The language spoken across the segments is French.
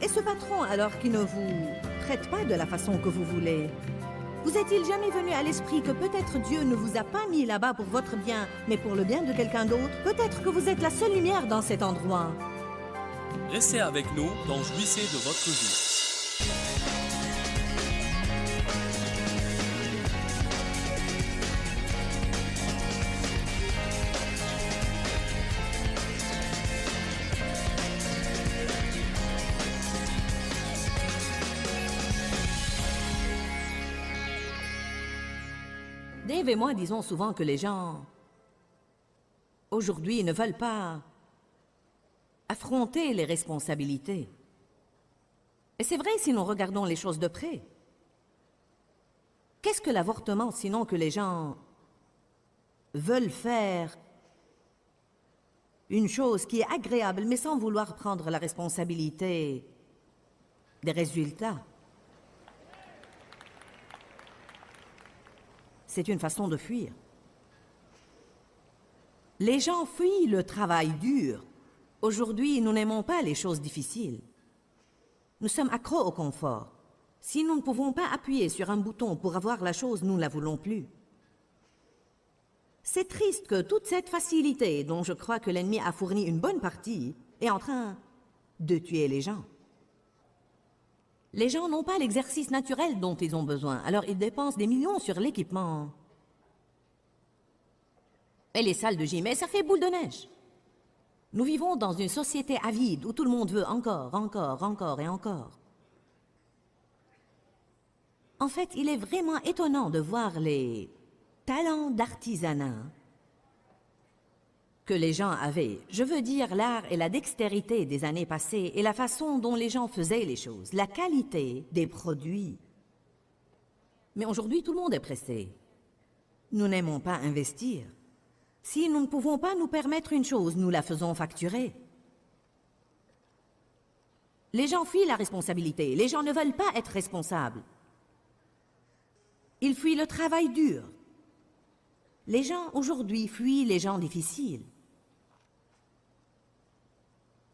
Et ce patron, alors qui ne vous traite pas de la façon que vous voulez, vous est-il jamais venu à l'esprit que peut-être Dieu ne vous a pas mis là-bas pour votre bien, mais pour le bien de quelqu'un d'autre? Peut-être que vous êtes la seule lumière dans cet endroit. Restez avec nous dans Jouissez de votre vie. Dave et moi disons souvent que les gens, aujourd'hui, ne veulent pas affronter les responsabilités. Et c'est vrai si nous regardons les choses de près. Qu'est-ce que l'avortement sinon que les gens veulent faire une chose qui est agréable mais sans vouloir prendre la responsabilité des résultats? C'est une façon de fuir. Les gens fuient le travail dur. Aujourd'hui, nous n'aimons pas les choses difficiles. Nous sommes accros au confort. Si nous ne pouvons pas appuyer sur un bouton pour avoir la chose, nous ne la voulons plus. C'est triste que toute cette facilité, dont je crois que l'ennemi a fourni une bonne partie, est en train de tuer les gens. Les gens n'ont pas l'exercice naturel dont ils ont besoin, alors ils dépensent des millions sur l'équipement. Et les salles de gym, et ça fait boule de neige. Nous vivons dans une société avide où tout le monde veut encore, encore, encore et encore. En fait, il est vraiment étonnant de voir les talents d'artisanat que les gens avaient. Je veux dire l'art et la dextérité des années passées et la façon dont les gens faisaient les choses, la qualité des produits. Mais aujourd'hui, tout le monde est pressé. Nous n'aimons pas investir. Si nous ne pouvons pas nous permettre une chose, nous la faisons facturer. Les gens fuient la responsabilité. Les gens ne veulent pas être responsables. Ils fuient le travail dur. Les gens aujourd'hui fuient les gens difficiles.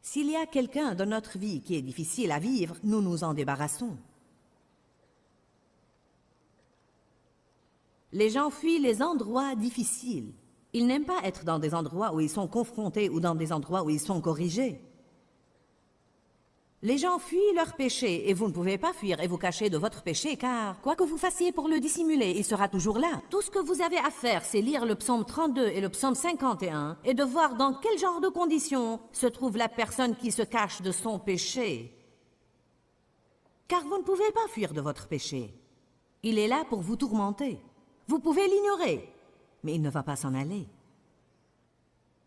S'il y a quelqu'un dans notre vie qui est difficile à vivre, nous nous en débarrassons. Les gens fuient les endroits difficiles. Ils n'aiment pas être dans des endroits où ils sont confrontés ou dans des endroits où ils sont corrigés. Les gens fuient leur péché et vous ne pouvez pas fuir et vous cacher de votre péché car, quoi que vous fassiez pour le dissimuler, il sera toujours là. Tout ce que vous avez à faire, c'est lire le psaume 32 et le psaume 51 et de voir dans quel genre de conditions se trouve la personne qui se cache de son péché. Car vous ne pouvez pas fuir de votre péché. Il est là pour vous tourmenter. Vous pouvez l'ignorer, mais il ne va pas s'en aller.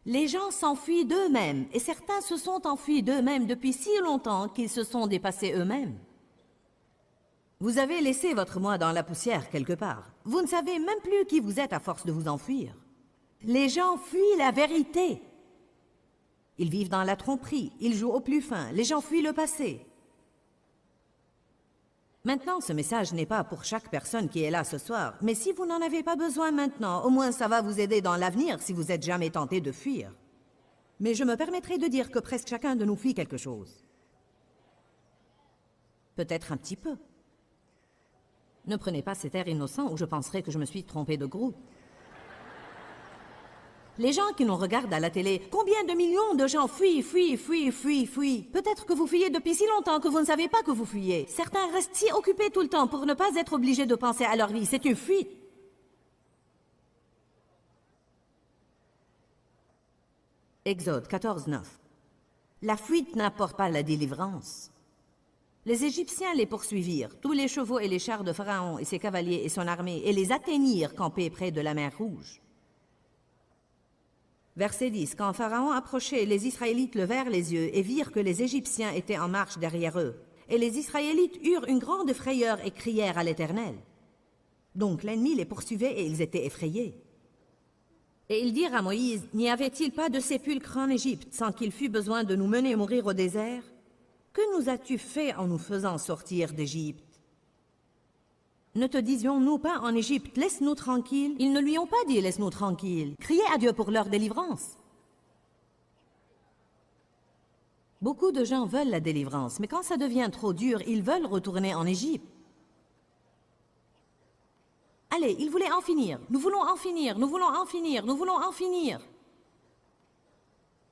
Les gens s'enfuient d'eux-mêmes, et certains se sont enfuis d'eux-mêmes depuis si longtemps qu'ils se sont dépassés eux-mêmes. Vous avez laissé votre moi dans la poussière quelque part. Vous ne savez même plus qui vous êtes à force de vous enfuir. Les gens fuient la vérité. Ils vivent dans la tromperie, ils jouent au plus fin, les gens fuient le passé. Maintenant, ce message n'est pas pour chaque personne qui est là ce soir, mais si vous n'en avez pas besoin maintenant, au moins ça va vous aider dans l'avenir si vous êtes jamais tenté de fuir. Mais je me permettrai de dire que presque chacun de nous fuit quelque chose. Peut-être un petit peu. Ne prenez pas cet air innocent où je penserais que je me suis trompé de groupe. Les gens qui nous regardent à la télé, combien de millions de gens fuient, fuient, fuient, fuient, fuient. Peut-être que vous fuyez depuis si longtemps que vous ne savez pas que vous fuyez. Certains restent si occupés tout le temps pour ne pas être obligés de penser à leur vie. C'est une fuite. Exode 14, 9. La fuite n'apporte pas la délivrance. Les Égyptiens les poursuivirent, tous les chevaux et les chars de Pharaon et ses cavaliers et son armée, et les atteignirent campés près de la mer Rouge. Verset 10. Quand Pharaon approchait, les Israélites levèrent les yeux et virent que les Égyptiens étaient en marche derrière eux. Et les Israélites eurent une grande frayeur et crièrent à l'Éternel. Donc l'ennemi les poursuivait et ils étaient effrayés. Et ils dirent à Moïse, « N'y avait-il pas de sépulcre en Égypte sans qu'il fût besoin de nous mener mourir au désert? Que nous as-tu fait en nous faisant sortir d'Égypte? Ne te disions-nous pas en Égypte, laisse-nous tranquilles? Ils ne lui ont pas dit, laisse-nous tranquilles. Criez à Dieu pour leur délivrance. Beaucoup de gens veulent la délivrance, mais quand ça devient trop dur, ils veulent retourner en Égypte. Allez, ils voulaient en finir. Nous voulons en finir, nous voulons en finir, nous voulons en finir.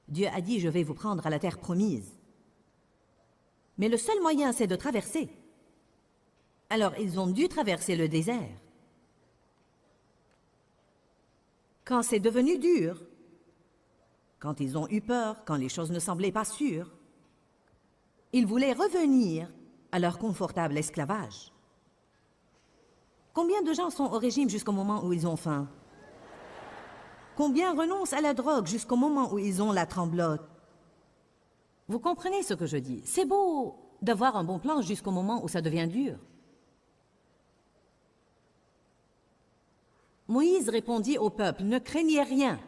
Dieu a dit, je vais vous prendre à la terre promise. Mais le seul moyen, c'est de traverser. Alors, ils ont dû traverser le désert. Quand c'est devenu dur, quand ils ont eu peur, quand les choses ne semblaient pas sûres, ils voulaient revenir à leur confortable esclavage. Combien de gens sont au régime jusqu'au moment où ils ont faim? Combien renoncent à la drogue jusqu'au moment où ils ont la tremblote? Vous comprenez ce que je dis? C'est beau d'avoir un bon plan jusqu'au moment où ça devient dur. Moïse répondit au peuple, ne craignez rien.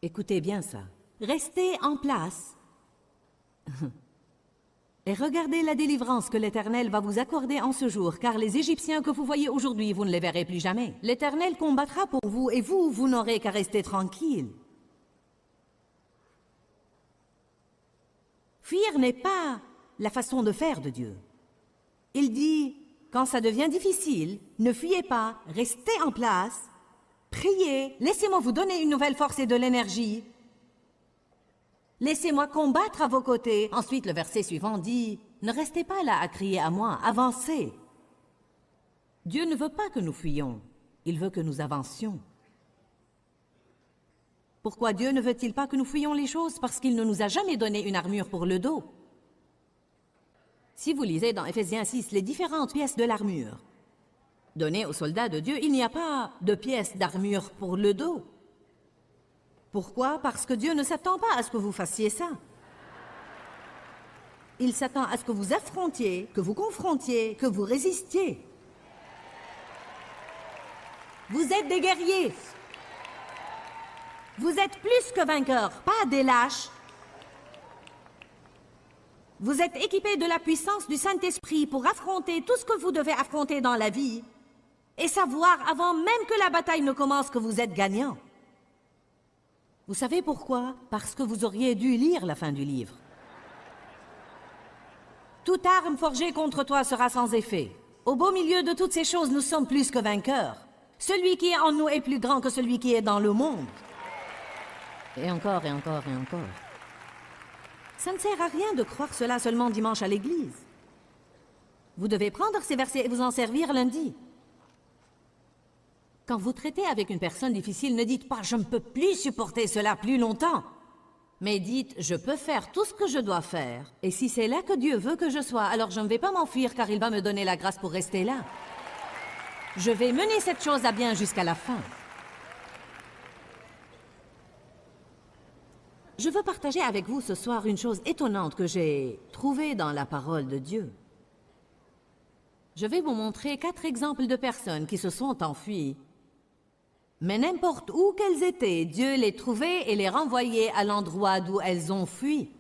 Écoutez bien ça. Restez en place et regardez la délivrance que l'Éternel va vous accorder en ce jour, car les Égyptiens que vous voyez aujourd'hui, vous ne les verrez plus jamais. L'Éternel combattra pour vous, et vous, vous n'aurez qu'à rester tranquille. Fuir n'est pas la façon de faire de Dieu. Il dit, quand ça devient difficile, ne fuyez pas, restez en place, priez, laissez-moi vous donner une nouvelle force et de l'énergie. Laissez-moi combattre à vos côtés. Ensuite, le verset suivant dit, ne restez pas là à crier à moi, avancez. Dieu ne veut pas que nous fuyions, il veut que nous avancions. Pourquoi Dieu ne veut-il pas que nous fuyions les choses? Parce qu'il ne nous a jamais donné une armure pour le dos. Si vous lisez dans Éphésiens 6 les différentes pièces de l'armure données aux soldats de Dieu, il n'y a pas de pièces d'armure pour le dos. Pourquoi? Parce que Dieu ne s'attend pas à ce que vous fassiez ça. Il s'attend à ce que vous affrontiez, que vous confrontiez, que vous résistiez. Vous êtes des guerriers. Vous êtes plus que vainqueurs, pas des lâches. Vous êtes équipés de la puissance du Saint-Esprit pour affronter tout ce que vous devez affronter dans la vie et savoir avant même que la bataille ne commence que vous êtes gagnants. Vous savez pourquoi? Parce que vous auriez dû lire la fin du livre. Toute arme forgée contre toi sera sans effet. Au beau milieu de toutes ces choses, nous sommes plus que vainqueurs. Celui qui est en nous est plus grand que celui qui est dans le monde. Et encore, et encore, et encore. Ça ne sert à rien de croire cela seulement dimanche à l'église. Vous devez prendre ces versets et vous en servir lundi. Quand vous traitez avec une personne difficile, ne dites pas « je ne peux plus supporter cela plus longtemps ». Mais dites « je peux faire tout ce que je dois faire. Et si c'est là que Dieu veut que je sois, alors je ne vais pas m'enfuir car il va me donner la grâce pour rester là. Je vais mener cette chose à bien jusqu'à la fin. » Je veux partager avec vous ce soir une chose étonnante que j'ai trouvée dans la parole de Dieu. Je vais vous montrer 4 exemples de personnes qui se sont enfuies. Mais n'importe où qu'elles étaient, Dieu les trouvait et les renvoyait à l'endroit d'où elles ont fui.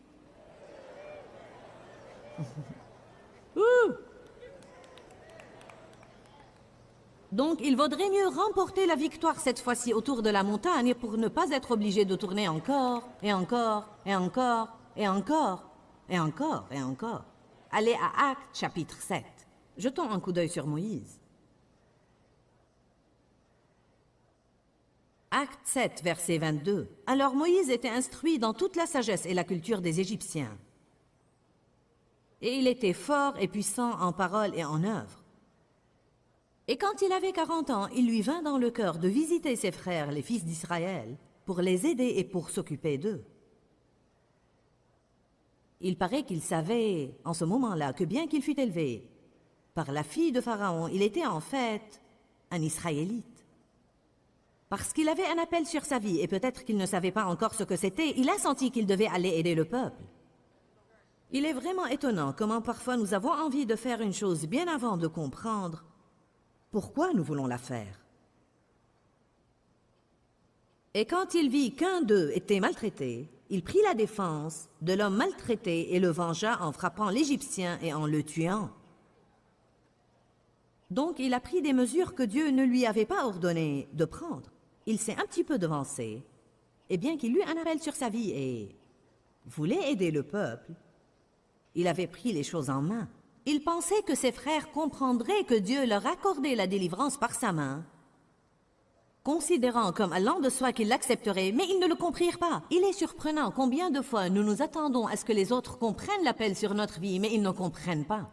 Donc, il vaudrait mieux remporter la victoire cette fois-ci autour de la montagne pour ne pas être obligé de tourner encore, et encore, et encore, et encore, et encore, et encore. Allez à Actes, chapitre 7. Jetons un coup d'œil sur Moïse. Acte 7, verset 22. Alors Moïse était instruit dans toute la sagesse et la culture des Égyptiens. Et il était fort et puissant en parole et en œuvre. Et quand il avait 40 ans, il lui vint dans le cœur de visiter ses frères, les fils d'Israël, pour les aider et pour s'occuper d'eux. Il paraît qu'il savait, en ce moment-là, que bien qu'il fût élevé par la fille de Pharaon, il était en fait un Israélite. Parce qu'il avait un appel sur sa vie, et peut-être qu'il ne savait pas encore ce que c'était, il a senti qu'il devait aller aider le peuple. Il est vraiment étonnant comment parfois nous avons envie de faire une chose bien avant de comprendre pourquoi nous voulons la faire. Et quand il vit qu'un d'eux était maltraité, il prit la défense de l'homme maltraité et le vengea en frappant l'Égyptien et en le tuant. Donc il a pris des mesures que Dieu ne lui avait pas ordonné de prendre. Il s'est un petit peu devancé, et bien qu'il eut un appel sur sa vie et voulait aider le peuple. Il avait pris les choses en main. Il pensait que ses frères comprendraient que Dieu leur accordait la délivrance par sa main, considérant comme allant de soi qu'ils l'accepteraient, mais ils ne le comprirent pas. Il est surprenant combien de fois nous nous attendons à ce que les autres comprennent l'appel sur notre vie, mais ils ne comprennent pas.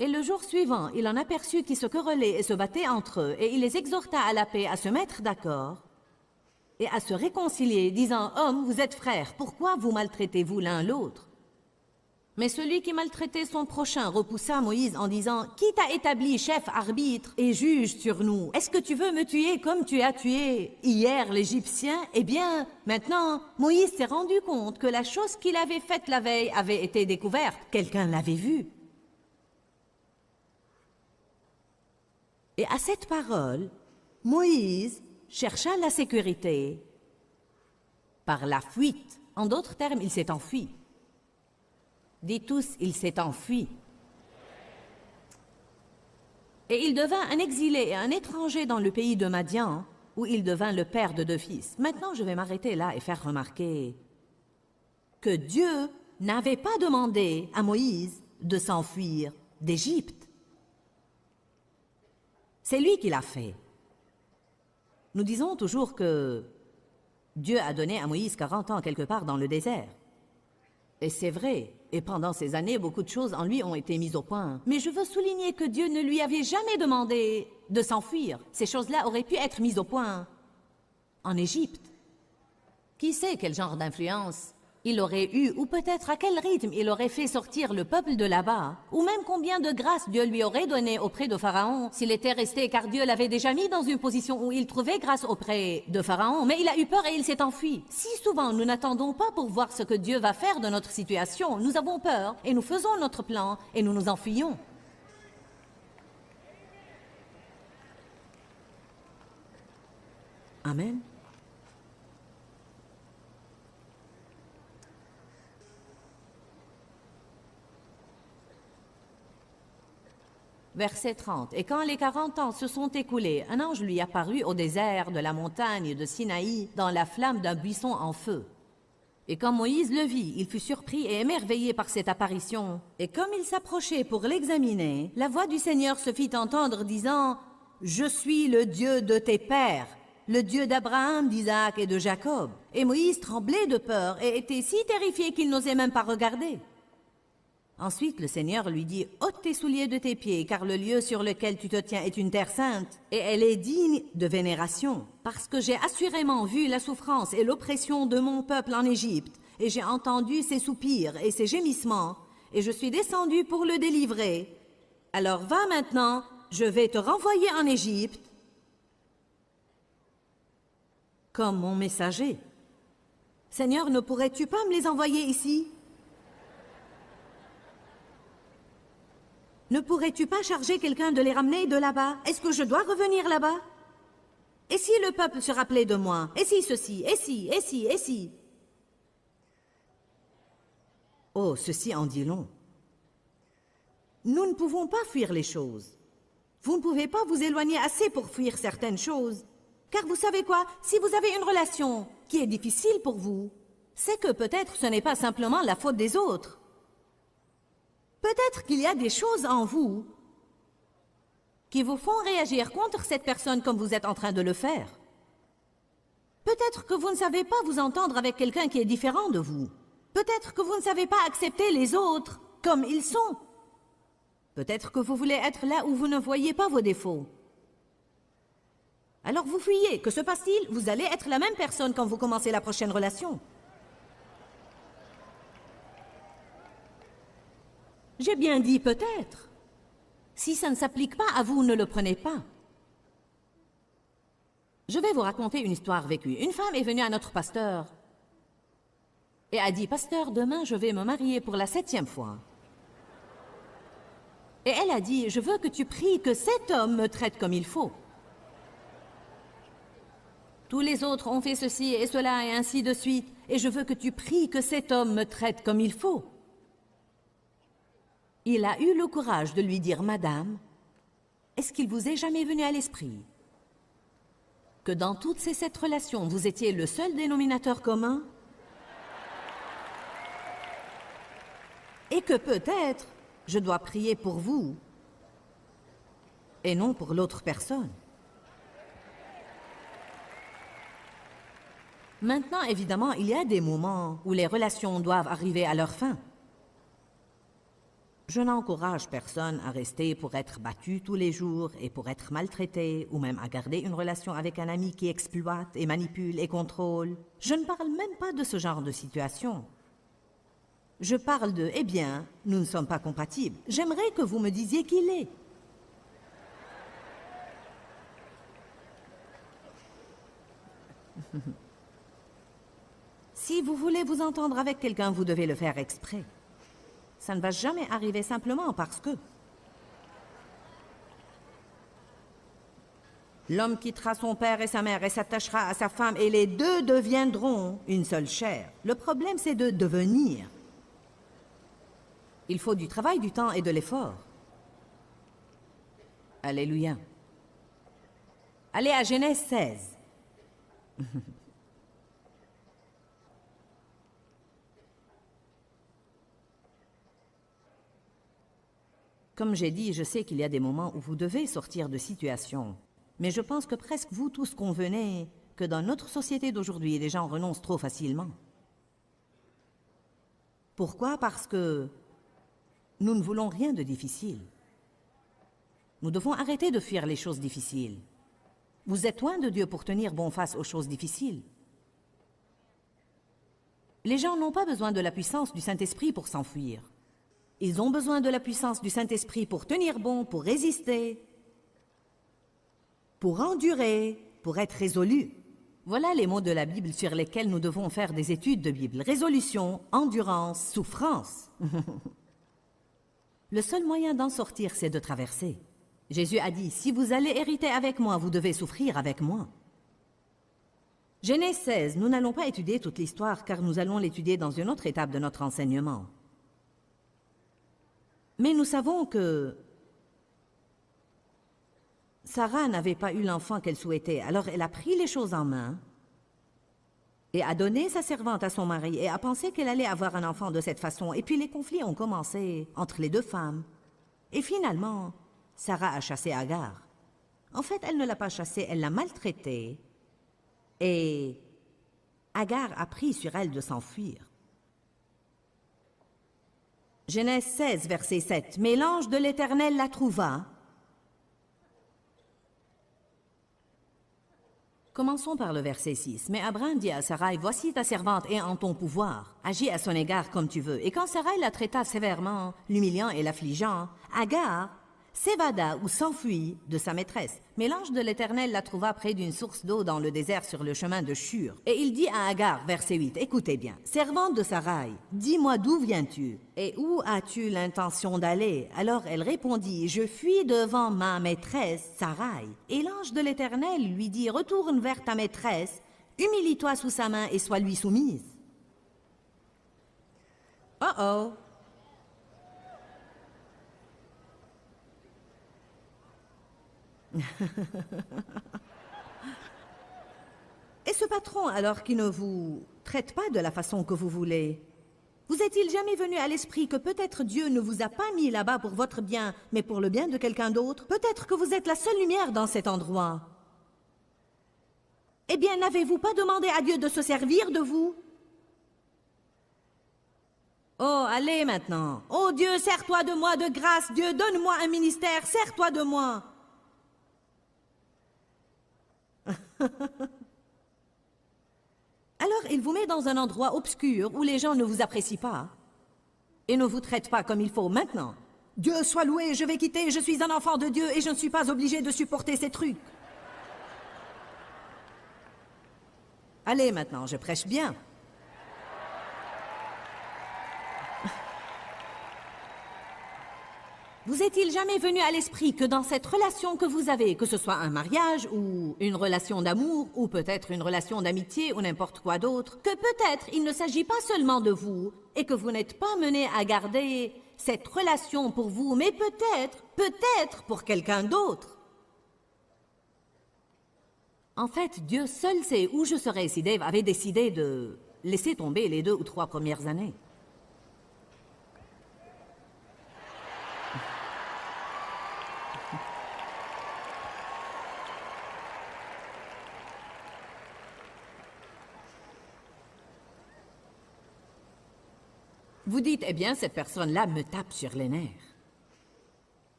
Et le jour suivant, il en aperçut qui se querellaient et se battaient entre eux, et il les exhorta à la paix, à se mettre d'accord et à se réconcilier, disant « Hommes, vous êtes frères, pourquoi vous maltraitez-vous l'un l'autre » Mais celui qui maltraitait son prochain repoussa Moïse en disant « Qui t'a établi chef, arbitre et juge sur nous? Est-ce que tu veux me tuer comme tu as tué hier l'Égyptien? Eh bien, maintenant, Moïse s'est rendu compte que la chose qu'il avait faite la veille avait été découverte. Quelqu'un l'avait vue. Et à cette parole, Moïse chercha la sécurité par la fuite. En d'autres termes, il s'est enfui. Dites tous, il s'est enfui. Et il devint un exilé et un étranger dans le pays de Madian, où il devint le père de 2 fils. Maintenant, je vais m'arrêter là et faire remarquer que Dieu n'avait pas demandé à Moïse de s'enfuir d'Égypte. C'est lui qui l'a fait. Nous disons toujours que Dieu a donné à Moïse 40 ans quelque part dans le désert. Et c'est vrai, et pendant ces années, beaucoup de choses en lui ont été mises au point. Mais je veux souligner que Dieu ne lui avait jamais demandé de s'enfuir. Ces choses-là auraient pu être mises au point en Égypte. Qui sait quel genre d'influence il aurait eu, ou peut-être à quel rythme il aurait fait sortir le peuple de là-bas, ou même combien de grâce Dieu lui aurait donné auprès de Pharaon s'il était resté, car Dieu l'avait déjà mis dans une position où il trouvait grâce auprès de Pharaon, mais il a eu peur et il s'est enfui. Si souvent nous n'attendons pas pour voir ce que Dieu va faire de notre situation, nous avons peur et nous faisons notre plan et nous nous enfuyons. Amen. Verset 30. Et quand les 40 ans se sont écoulés, un ange lui apparut au désert de la montagne de Sinaï dans la flamme d'un buisson en feu. Et quand Moïse le vit, il fut surpris et émerveillé par cette apparition. Et comme il s'approchait pour l'examiner, la voix du Seigneur se fit entendre disant « Je suis le Dieu de tes pères, le Dieu d'Abraham, d'Isaac et de Jacob. » Et Moïse tremblait de peur et était si terrifié qu'il n'osait même pas regarder. Ensuite, le Seigneur lui dit « Ôte tes souliers de tes pieds, car le lieu sur lequel tu te tiens est une terre sainte, et elle est digne de vénération. Parce que j'ai assurément vu la souffrance et l'oppression de mon peuple en Égypte, et j'ai entendu ses soupirs et ses gémissements, et je suis descendu pour le délivrer. Alors va maintenant, je vais te renvoyer en Égypte comme mon messager. Seigneur, ne pourrais-tu pas me les envoyer ici ? Ne pourrais-tu pas charger quelqu'un de les ramener de là-bas? Est-ce que je dois revenir là-bas? Et si le peuple se rappelait de moi? Et si ceci? Et si? Et si? Et si? Oh, ceci en dit long. Nous ne pouvons pas fuir les choses. Vous ne pouvez pas vous éloigner assez pour fuir certaines choses. Car vous savez quoi? Si vous avez une relation qui est difficile pour vous, c'est que peut-être ce n'est pas simplement la faute des autres. Peut-être qu'il y a des choses en vous qui vous font réagir contre cette personne comme vous êtes en train de le faire. Peut-être que vous ne savez pas vous entendre avec quelqu'un qui est différent de vous. Peut-être que vous ne savez pas accepter les autres comme ils sont. Peut-être que vous voulez être là où vous ne voyez pas vos défauts. Alors vous fuyez. Que se passe-t-il? Vous allez être la même personne quand vous commencez la prochaine relation. J'ai bien dit peut-être. Si ça ne s'applique pas à vous, ne le prenez pas. Je vais vous raconter une histoire vécue. Une femme est venue à notre pasteur et a dit « Pasteur, demain je vais me marier pour la 7e fois. » Et elle a dit « Je veux que tu pries que cet homme me traite comme il faut. » Tous les autres ont fait ceci et cela et ainsi de suite, et je veux que tu pries que cet homme me traite comme il faut. Il a eu le courage de lui dire « Madame, est-ce qu'il vous est jamais venu à l'esprit que dans toutes ces 7 relations, vous étiez le seul dénominateur commun? Et que peut-être, je dois prier pour vous et non pour l'autre personne. Maintenant, évidemment, il y a des moments où les relations doivent arriver à leur fin. Je n'encourage personne à rester pour être battu tous les jours et pour être maltraité, ou même à garder une relation avec un ami qui exploite et manipule et contrôle. Je ne parle même pas de ce genre de situation. Je parle de « eh bien, nous ne sommes pas compatibles. J'aimerais que vous me disiez qui l'est. » Si vous voulez vous entendre avec quelqu'un, vous devez le faire exprès. Ça ne va jamais arriver simplement parce que... L'homme quittera son père et sa mère et s'attachera à sa femme et les deux deviendront une seule chair. Le problème, c'est de devenir. Il faut du travail, du temps et de l'effort. Alléluia. Allez à Genèse 16. Comme j'ai dit, je sais qu'il y a des moments où vous devez sortir de situations. Mais je pense que presque vous tous convenez que dans notre société d'aujourd'hui, les gens renoncent trop facilement. Pourquoi? Parce que nous ne voulons rien de difficile. Nous devons arrêter de fuir les choses difficiles. Vous êtes loin de Dieu pour tenir bon face aux choses difficiles. Les gens n'ont pas besoin de la puissance du Saint-Esprit pour s'enfuir. Ils ont besoin de la puissance du Saint-Esprit pour tenir bon, pour résister, pour endurer, pour être résolus. Voilà les mots de la Bible sur lesquels nous devons faire des études de Bible. Résolution, endurance, souffrance. Le seul moyen d'en sortir, c'est de traverser. Jésus a dit, si vous allez hériter avec moi, vous devez souffrir avec moi. Genèse 16, nous n'allons pas étudier toute l'histoire car nous allons l'étudier dans une autre étape de notre enseignement. Mais nous savons que Sarah n'avait pas eu l'enfant qu'elle souhaitait, alors elle a pris les choses en main et a donné sa servante à son mari et a pensé qu'elle allait avoir un enfant de cette façon. Et puis les conflits ont commencé entre les deux femmes. Et finalement, Sarah a chassé Agar. En fait, elle ne l'a pas chassée, elle l'a maltraitée. Et Agar a pris sur elle de s'enfuir. Genèse 16, verset 7. Mais l'ange de l'Éternel la trouva. Commençons par le verset 6. Mais Abraham dit à Sarai, voici ta servante est en ton pouvoir. Agis à son égard comme tu veux. Et quand Sarai la traita sévèrement, l'humiliant et l'affligeant, Agar s'évada ou s'enfuit de sa maîtresse. Mais l'ange de l'Éternel la trouva près d'une source d'eau dans le désert sur le chemin de Shur. Et il dit à Agar, verset 8, écoutez bien, servante de Sarai, dis-moi d'où viens-tu et où as-tu l'intention d'aller? Alors elle répondit, je fuis devant ma maîtresse Sarai. Et l'ange de l'Éternel lui dit, retourne vers ta maîtresse, humilie-toi sous sa main et sois lui soumise. Oh oh! Et ce patron, alors qui ne vous traite pas de la façon que vous voulez, vous est-il jamais venu à l'esprit que peut-être Dieu ne vous a pas mis là-bas pour votre bien, mais pour le bien de quelqu'un d'autre? Peut-être que vous êtes la seule lumière dans cet endroit. Eh bien, n'avez-vous pas demandé à Dieu de se servir de vous? Oh, allez maintenant. Oh Dieu, sers-toi de moi de grâce. Dieu, donne-moi un ministère, sers-toi de moi. Alors, il vous met dans un endroit obscur où les gens ne vous apprécient pas et ne vous traitent pas comme il faut. Maintenant, Dieu soit loué, je vais quitter, je suis un enfant de Dieu et je ne suis pas obligé de supporter ces trucs. Allez maintenant, je prêche bien. Vous est-il jamais venu à l'esprit que dans cette relation que vous avez, que ce soit un mariage ou une relation d'amour ou peut-être une relation d'amitié ou n'importe quoi d'autre, que peut-être il ne s'agit pas seulement de vous et que vous n'êtes pas mené à garder cette relation pour vous, mais peut-être pour quelqu'un d'autre. En fait, Dieu seul sait où je serais si Dave avait décidé de laisser tomber les 2 ou 3 premières années. Vous dites, eh bien, cette personne-là me tape sur les nerfs.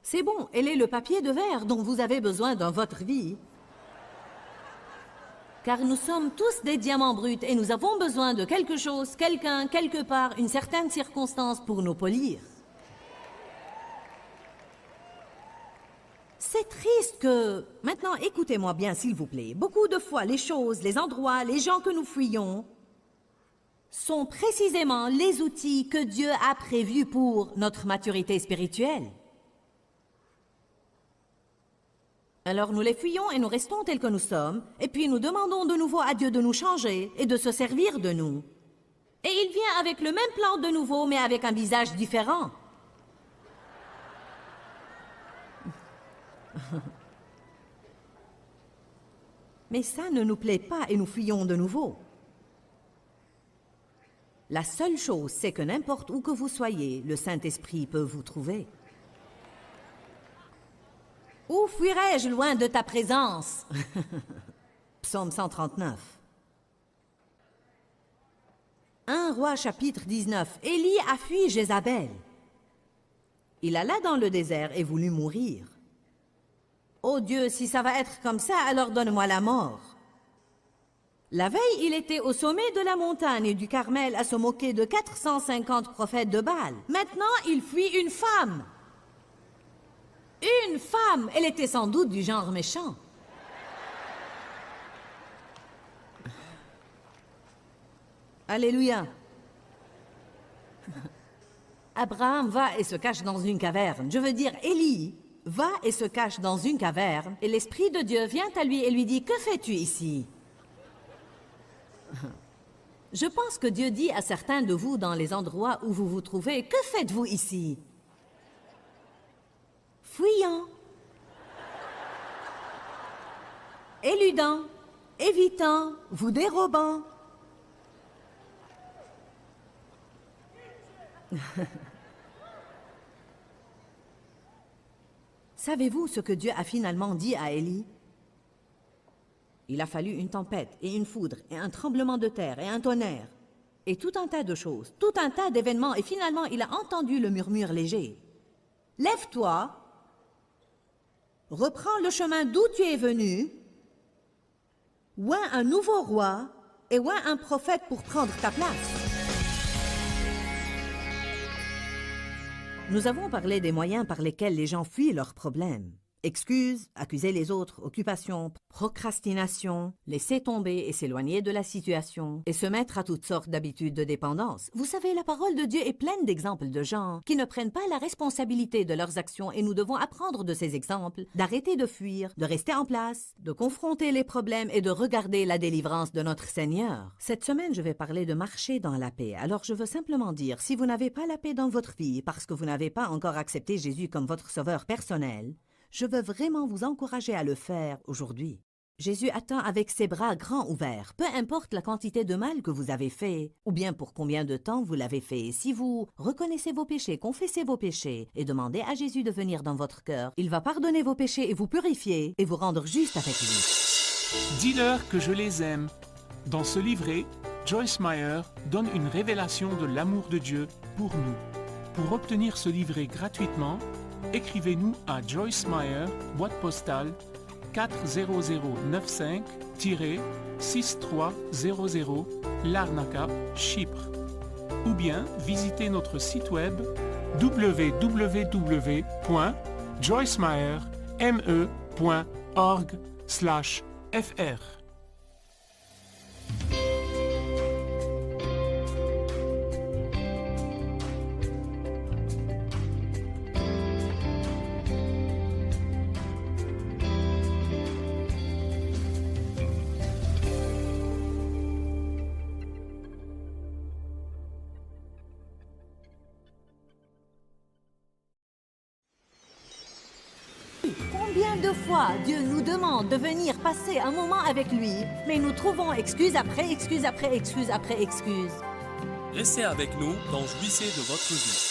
C'est bon, elle est le papier de verre dont vous avez besoin dans votre vie. Car nous sommes tous des diamants bruts et nous avons besoin de quelque chose, quelqu'un, quelque part, une certaine circonstance pour nous polir. C'est triste que... Maintenant, écoutez-moi bien, s'il vous plaît. Beaucoup de fois, les choses, les endroits, les gens que nous fuyons sont précisément les outils que Dieu a prévus pour notre maturité spirituelle. Alors nous les fuyons et nous restons tels que nous sommes, et puis nous demandons de nouveau à Dieu de nous changer et de se servir de nous. Et il vient avec le même plan de nouveau, mais avec un visage différent. Mais ça ne nous plaît pas et nous fuyons de nouveau. La seule chose, c'est que n'importe où que vous soyez, le Saint-Esprit peut vous trouver. Où fuirais-je loin de ta présence? Psaume 139. 1 Roi chapitre 19. Élie a fui Jézabel. Il alla dans le désert et voulut mourir. Oh Dieu, si ça va être comme ça, alors donne-moi la mort. La veille, il était au sommet de la montagne du Carmel à se moquer de 450 prophètes de Baal. Maintenant, il fuit une femme. Une femme! Elle était sans doute du genre méchant. Alléluia. Abraham va et se cache dans une caverne. Je veux dire, Élie va et se cache dans une caverne, et l'Esprit de Dieu vient à lui et lui dit, « Que fais-tu ici ?» Je pense que Dieu dit à certains de vous dans les endroits où vous vous trouvez, « Que faites-vous ici ?» Fuyant, éludant, évitant, vous dérobant. Savez-vous ce que Dieu a finalement dit à Élie? Il a fallu une tempête et une foudre et un tremblement de terre et un tonnerre et tout un tas de choses, tout un tas d'événements et finalement il a entendu le murmure léger. Lève-toi, reprends le chemin d'où tu es venu, oins un nouveau roi et oins un prophète pour prendre ta place. Nous avons parlé des moyens par lesquels les gens fuient leurs problèmes. Excuses, accuser les autres, occupation, procrastination, laisser tomber et s'éloigner de la situation et se mettre à toutes sortes d'habitudes de dépendance. Vous savez, la parole de Dieu est pleine d'exemples de gens qui ne prennent pas la responsabilité de leurs actions et nous devons apprendre de ces exemples, d'arrêter de fuir, de rester en place, de confronter les problèmes et de regarder la délivrance de notre Seigneur. Cette semaine, je vais parler de marcher dans la paix. Alors je veux simplement dire, si vous n'avez pas la paix dans votre vie parce que vous n'avez pas encore accepté Jésus comme votre sauveur personnel, je veux vraiment vous encourager à le faire aujourd'hui. Jésus attend avec ses bras grands ouverts, peu importe la quantité de mal que vous avez fait, ou bien pour combien de temps vous l'avez fait. Si vous reconnaissez vos péchés, confessez vos péchés et demandez à Jésus de venir dans votre cœur, il va pardonner vos péchés et vous purifier et vous rendre juste avec lui. Dis-leur que je les aime. Dans ce livret, Joyce Meyer donne une révélation de l'amour de Dieu pour nous. Pour obtenir ce livret gratuitement, écrivez-nous à Joyce Meyer, boîte postale 40095-6300, Larnaca, Chypre. Ou bien visitez notre site web www.joycemeyer.org/fr. Combien de fois Dieu nous demande de venir passer un moment avec lui, mais nous trouvons excuse après excuse après excuse après excuse. Restez avec nous dans Jouissez de votre vie.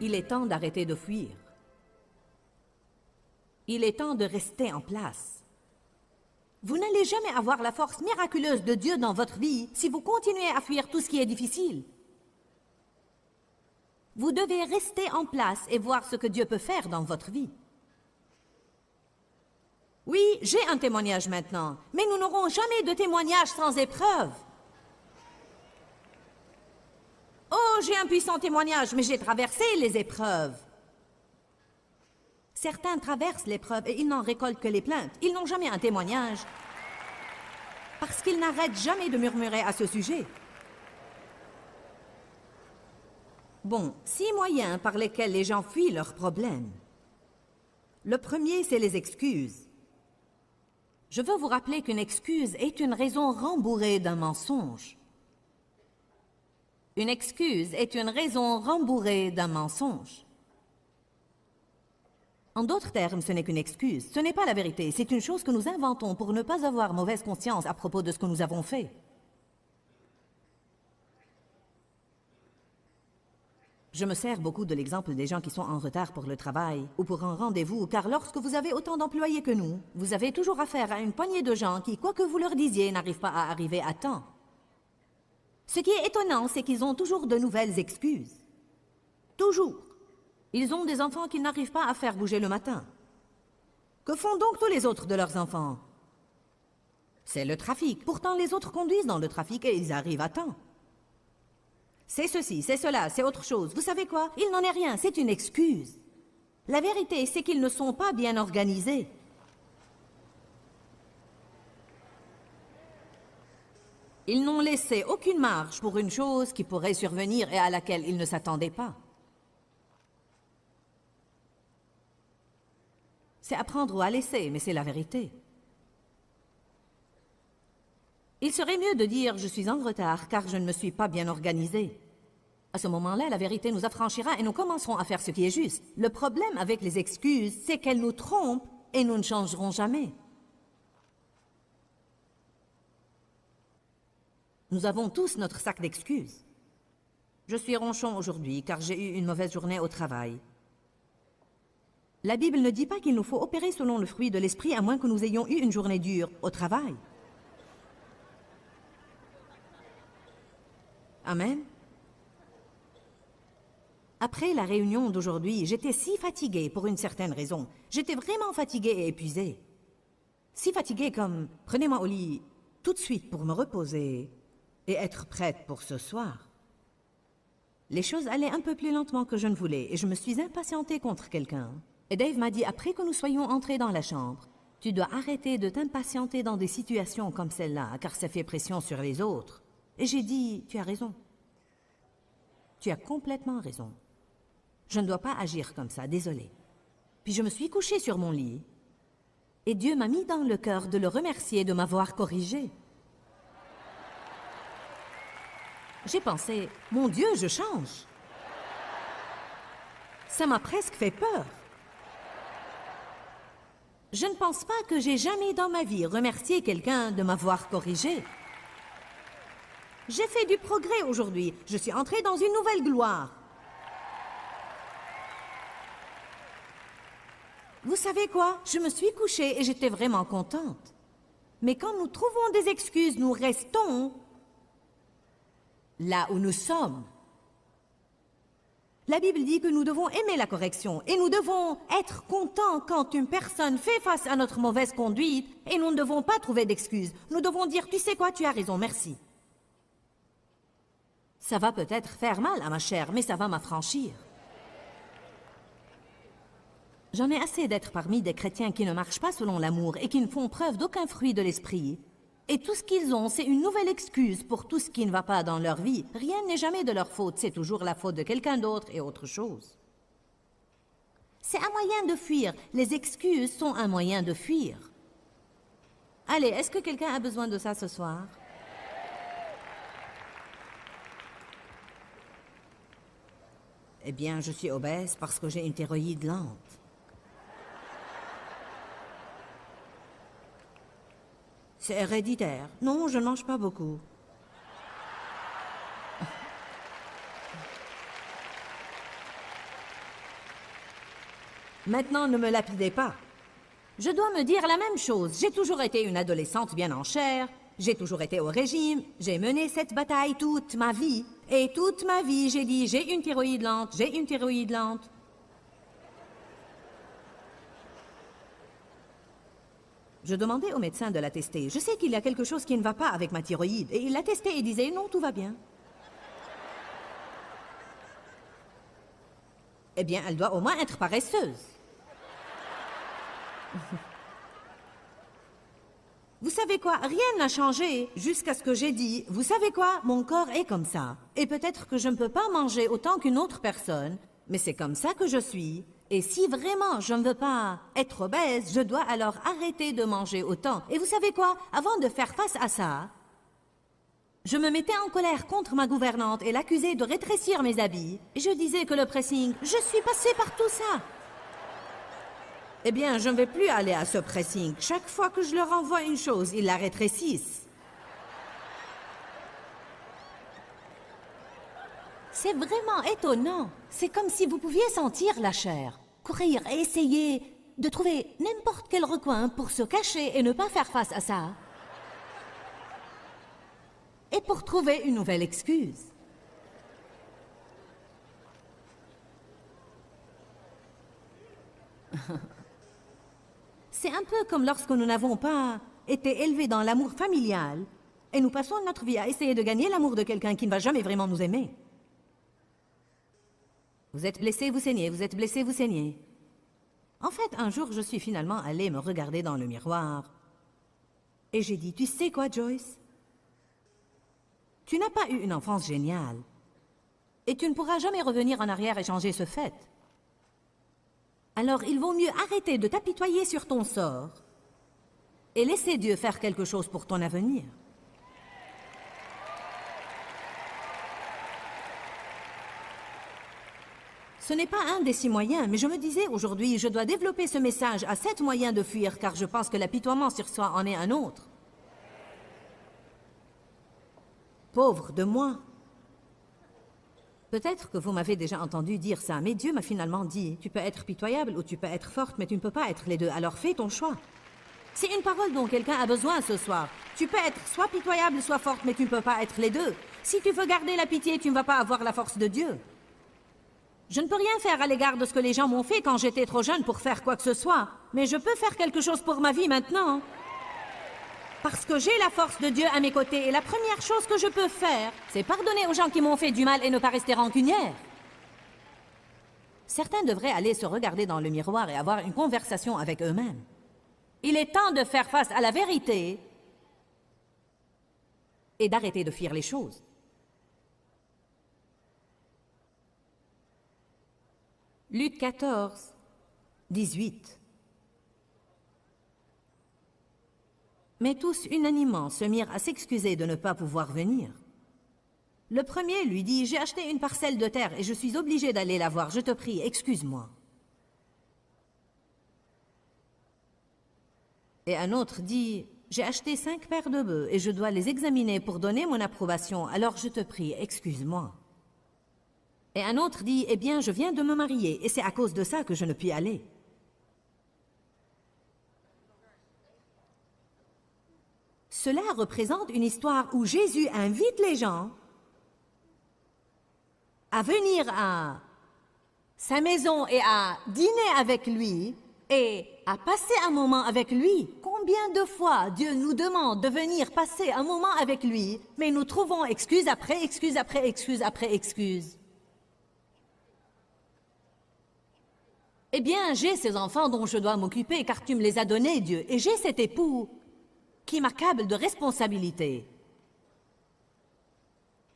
Il est temps d'arrêter de fuir. Il est temps de rester en place. Vous n'allez jamais avoir la force miraculeuse de Dieu dans votre vie si vous continuez à fuir tout ce qui est difficile. Vous devez rester en place et voir ce que Dieu peut faire dans votre vie. Oui, j'ai un témoignage maintenant, mais nous n'aurons jamais de témoignage sans épreuve. Oh, j'ai un puissant témoignage, mais j'ai traversé les épreuves. Certains traversent l'épreuve et ils n'en récoltent que les plaintes. Ils n'ont jamais un témoignage. Parce qu'ils n'arrêtent jamais de murmurer à ce sujet. Bon, 6 moyens par lesquels les gens fuient leurs problèmes. Le premier, c'est les excuses. Je veux vous rappeler qu'une excuse est une raison rembourrée d'un mensonge. Une excuse est une raison rembourrée d'un mensonge. En d'autres termes, ce n'est qu'une excuse. Ce n'est pas la vérité. C'est une chose que nous inventons pour ne pas avoir mauvaise conscience à propos de ce que nous avons fait. Je me sers beaucoup de l'exemple des gens qui sont en retard pour le travail ou pour un rendez-vous, car lorsque vous avez autant d'employés que nous, vous avez toujours affaire à une poignée de gens qui, quoi que vous leur disiez, n'arrivent pas à arriver à temps. Ce qui est étonnant, c'est qu'ils ont toujours de nouvelles excuses. Toujours. Ils ont des enfants qu'ils n'arrivent pas à faire bouger le matin. Que font donc tous les autres de leurs enfants? C'est le trafic. Pourtant, les autres conduisent dans le trafic et ils arrivent à temps. C'est ceci, c'est cela, c'est autre chose. Vous savez quoi? Il n'en est rien, c'est une excuse. La vérité, c'est qu'ils ne sont pas bien organisés. Ils n'ont laissé aucune marge pour une chose qui pourrait survenir et à laquelle ils ne s'attendaient pas. C'est à prendre ou à laisser, mais c'est la vérité. Il serait mieux de dire « je suis en retard car je ne me suis pas bien organisé ». À ce moment-là, la vérité nous affranchira et nous commencerons à faire ce qui est juste. Le problème avec les excuses, c'est qu'elles nous trompent et nous ne changerons jamais. Nous avons tous notre sac d'excuses. Je suis ronchon aujourd'hui car j'ai eu une mauvaise journée au travail. La Bible ne dit pas qu'il nous faut opérer selon le fruit de l'esprit à moins que nous ayons eu une journée dure au travail. Amen. Après la réunion d'aujourd'hui, j'étais si fatiguée pour une certaine raison. J'étais vraiment fatiguée et épuisée. Si fatiguée comme « prenez-moi au lit tout de suite pour me reposer et être prête pour ce soir ». Les choses allaient un peu plus lentement que je ne voulais et je me suis impatientée contre quelqu'un. Et Dave m'a dit, après que nous soyons entrés dans la chambre, « Tu dois arrêter de t'impatienter dans des situations comme celle-là, car ça fait pression sur les autres. » Et j'ai dit, « Tu as raison. Tu as complètement raison. Je ne dois pas agir comme ça, désolé. » Puis je me suis couchée sur mon lit, et Dieu m'a mis dans le cœur de le remercier de m'avoir corrigée. J'ai pensé, « Mon Dieu, je change. » Ça m'a presque fait peur. Je ne pense pas que j'ai jamais dans ma vie remercié quelqu'un de m'avoir corrigé. J'ai fait du progrès aujourd'hui. Je suis entrée dans une nouvelle gloire. Vous savez quoi? Je me suis couchée et j'étais vraiment contente. Mais quand nous trouvons des excuses, nous restons là où nous sommes. La Bible dit que nous devons aimer la correction et nous devons être contents quand une personne fait face à notre mauvaise conduite et nous ne devons pas trouver d'excuses. Nous devons dire, tu sais quoi, tu as raison, merci. Ça va peut-être faire mal à ma chair, mais ça va m'affranchir. J'en ai assez d'être parmi des chrétiens qui ne marchent pas selon l'amour et qui ne font preuve d'aucun fruit de l'esprit. Et tout ce qu'ils ont, c'est une nouvelle excuse pour tout ce qui ne va pas dans leur vie. Rien n'est jamais de leur faute, c'est toujours la faute de quelqu'un d'autre et autre chose. C'est un moyen de fuir. Les excuses sont un moyen de fuir. Allez, est-ce que quelqu'un a besoin de ça ce soir? Eh bien, je suis obèse parce que j'ai une thyroïde lente. C'est héréditaire. Non, je ne mange pas beaucoup. Maintenant, ne me lapidez pas. Je dois me dire la même chose. J'ai toujours été une adolescente bien en chair. J'ai toujours été au régime. J'ai mené cette bataille toute ma vie. Et toute ma vie, j'ai dit, j'ai une thyroïde lente, j'ai une thyroïde lente. Je demandais au médecin de la tester. Je sais qu'il y a quelque chose qui ne va pas avec ma thyroïde. Et il l'a testée et disait, non, tout va bien. Eh bien, elle doit au moins être paresseuse. Vous savez quoi? Rien n'a changé jusqu'à ce que j'ai dit, vous savez quoi? Mon corps est comme ça. Et peut-être que je ne peux pas manger autant qu'une autre personne, mais c'est comme ça que je suis. Et si vraiment je ne veux pas être obèse, je dois alors arrêter de manger autant. Et vous savez quoi? Avant de faire face à ça, je me mettais en colère contre ma gouvernante et l'accusais de rétrécir mes habits. Et je disais que le pressing, je suis passée par tout ça. Eh bien, je ne vais plus aller à ce pressing. Chaque fois que je leur envoie une chose, ils la rétrécissent. C'est vraiment étonnant. C'est comme si vous pouviez sentir la chair. Courir et essayer de trouver n'importe quel recoin pour se cacher et ne pas faire face à ça. Et pour trouver une nouvelle excuse. C'est un peu comme lorsque nous n'avons pas été élevés dans l'amour familial et nous passons notre vie à essayer de gagner l'amour de quelqu'un qui ne va jamais vraiment nous aimer. Vous êtes blessé, vous saignez, vous êtes blessé, vous saignez. En fait, un jour, je suis finalement allée me regarder dans le miroir et j'ai dit, tu sais quoi, Joyce? Tu n'as pas eu une enfance géniale et tu ne pourras jamais revenir en arrière et changer ce fait. Alors, il vaut mieux arrêter de t'apitoyer sur ton sort et laisser Dieu faire quelque chose pour ton avenir. Ce n'est pas un des 6 moyens, mais je me disais aujourd'hui, je dois développer ce message à 7 moyens de fuir, car je pense que l'apitoiement sur soi en est un autre. Pauvre de moi. Peut-être que vous m'avez déjà entendu dire ça, mais Dieu m'a finalement dit, tu peux être pitoyable ou tu peux être forte, mais tu ne peux pas être les deux, alors fais ton choix. C'est une parole dont quelqu'un a besoin ce soir. Tu peux être soit pitoyable, soit forte, mais tu ne peux pas être les deux. Si tu veux garder la pitié, tu ne vas pas avoir la force de Dieu. Je ne peux rien faire à l'égard de ce que les gens m'ont fait quand j'étais trop jeune pour faire quoi que ce soit, mais je peux faire quelque chose pour ma vie maintenant. Parce que j'ai la force de Dieu à mes côtés, et la première chose que je peux faire, c'est pardonner aux gens qui m'ont fait du mal et ne pas rester rancunière. Certains devraient aller se regarder dans le miroir et avoir une conversation avec eux-mêmes. Il est temps de faire face à la vérité et d'arrêter de fuir les choses. Luc 14, 18. Mais tous unanimement se mirent à s'excuser de ne pas pouvoir venir. Le premier lui dit, « J'ai acheté une parcelle de terre et je suis obligé d'aller la voir. Je te prie, excuse-moi. » Et un autre dit, « J'ai acheté 5 paires de bœufs et je dois les examiner pour donner mon approbation. Alors je te prie, excuse-moi. » Et un autre dit, « Eh bien, je viens de me marier et c'est à cause de ça que je ne puis aller. » Cela représente une histoire où Jésus invite les gens à venir à sa maison et à dîner avec lui et à passer un moment avec lui. Combien de fois Dieu nous demande de venir passer un moment avec lui, mais nous trouvons excuse après excuse après excuse après excuse. Eh bien, j'ai ces enfants dont je dois m'occuper car tu me les as donnés, Dieu, et j'ai cet époux qui m'accable de responsabilités.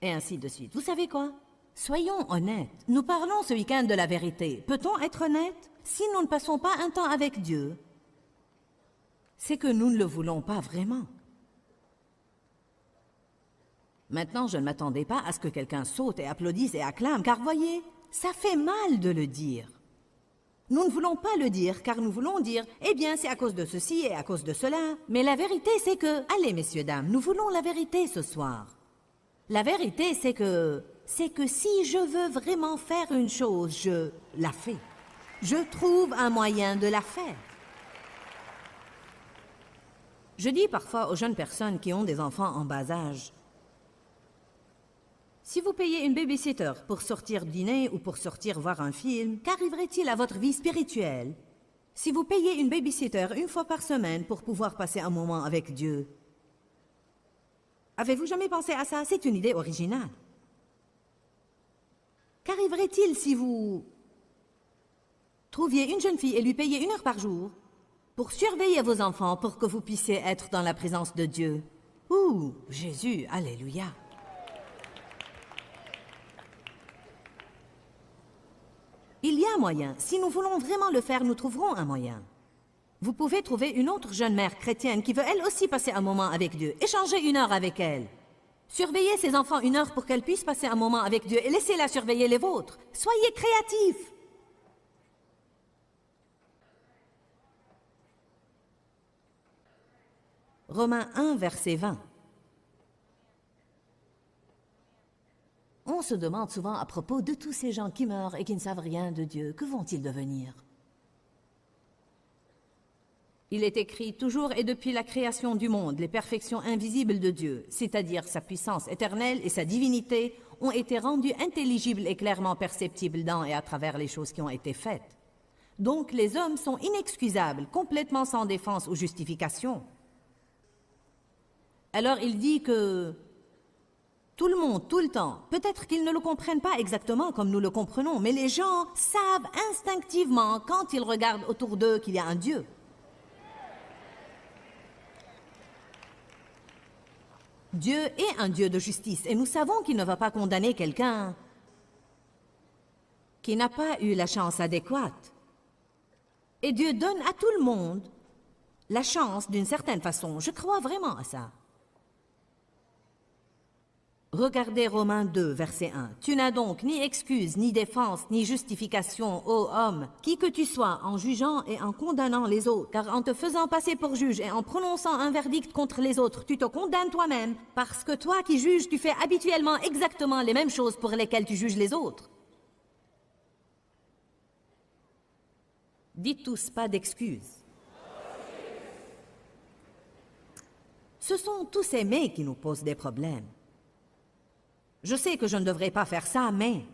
Et ainsi de suite. Vous savez quoi? Soyons honnêtes. Nous parlons ce week-end de la vérité. Peut-on être honnête? Si nous ne passons pas un temps avec Dieu, c'est que nous ne le voulons pas vraiment. Maintenant, je ne m'attendais pas à ce que quelqu'un saute et applaudisse et acclame, car voyez, ça fait mal de le dire. Nous ne voulons pas le dire, car nous voulons dire, eh bien, c'est à cause de ceci et à cause de cela. Mais la vérité, c'est que, allez, messieurs, dames, nous voulons la vérité ce soir. La vérité, c'est que si je veux vraiment faire une chose, je la fais. Je trouve un moyen de la faire. Je dis parfois aux jeunes personnes qui ont des enfants en bas âge, si vous payez une babysitter pour sortir dîner ou pour sortir voir un film, qu'arriverait-il à votre vie spirituelle si vous payez une babysitter une fois par semaine pour pouvoir passer un moment avec Dieu? Avez-vous jamais pensé à ça? C'est une idée originale. Qu'arriverait-il si vous trouviez une jeune fille et lui payiez 1 heure par jour pour surveiller vos enfants pour que vous puissiez être dans la présence de Dieu? Ouh, Jésus, alléluia! Il y a un moyen. Si nous voulons vraiment le faire, nous trouverons un moyen. Vous pouvez trouver une autre jeune mère chrétienne qui veut elle aussi passer un moment avec Dieu. Échanger 1 heure avec elle. Surveillez ses enfants 1 heure pour qu'elle puisse passer un moment avec Dieu et laissez-la surveiller les vôtres. Soyez créatifs. Romains 1, verset 20. On se demande souvent à propos de tous ces gens qui meurent et qui ne savent rien de Dieu, que vont-ils devenir? Il est écrit toujours et depuis la création du monde, les perfections invisibles de Dieu, c'est-à-dire sa puissance éternelle et sa divinité, ont été rendues intelligibles et clairement perceptibles dans et à travers les choses qui ont été faites. Donc les hommes sont inexcusables, complètement sans défense ou justification. Alors il dit que tout le monde, tout le temps, peut-être qu'ils ne le comprennent pas exactement comme nous le comprenons, mais les gens savent instinctivement quand ils regardent autour d'eux qu'il y a un Dieu. Dieu est un Dieu de justice et nous savons qu'il ne va pas condamner quelqu'un qui n'a pas eu la chance adéquate. Et Dieu donne à tout le monde la chance d'une certaine façon. Je crois vraiment à ça. Regardez Romains 2, verset 1. « Tu n'as donc ni excuse, ni défense, ni justification, ô homme, qui que tu sois, en jugeant et en condamnant les autres, car en te faisant passer pour juge et en prononçant un verdict contre les autres, tu te condamnes toi-même, parce que toi qui juges, tu fais habituellement exactement les mêmes choses pour lesquelles tu juges les autres. » Dites tous pas d'excuses. Ce sont tous ces « mais » qui nous posent des problèmes. Je sais que je ne devrais pas faire ça, mais...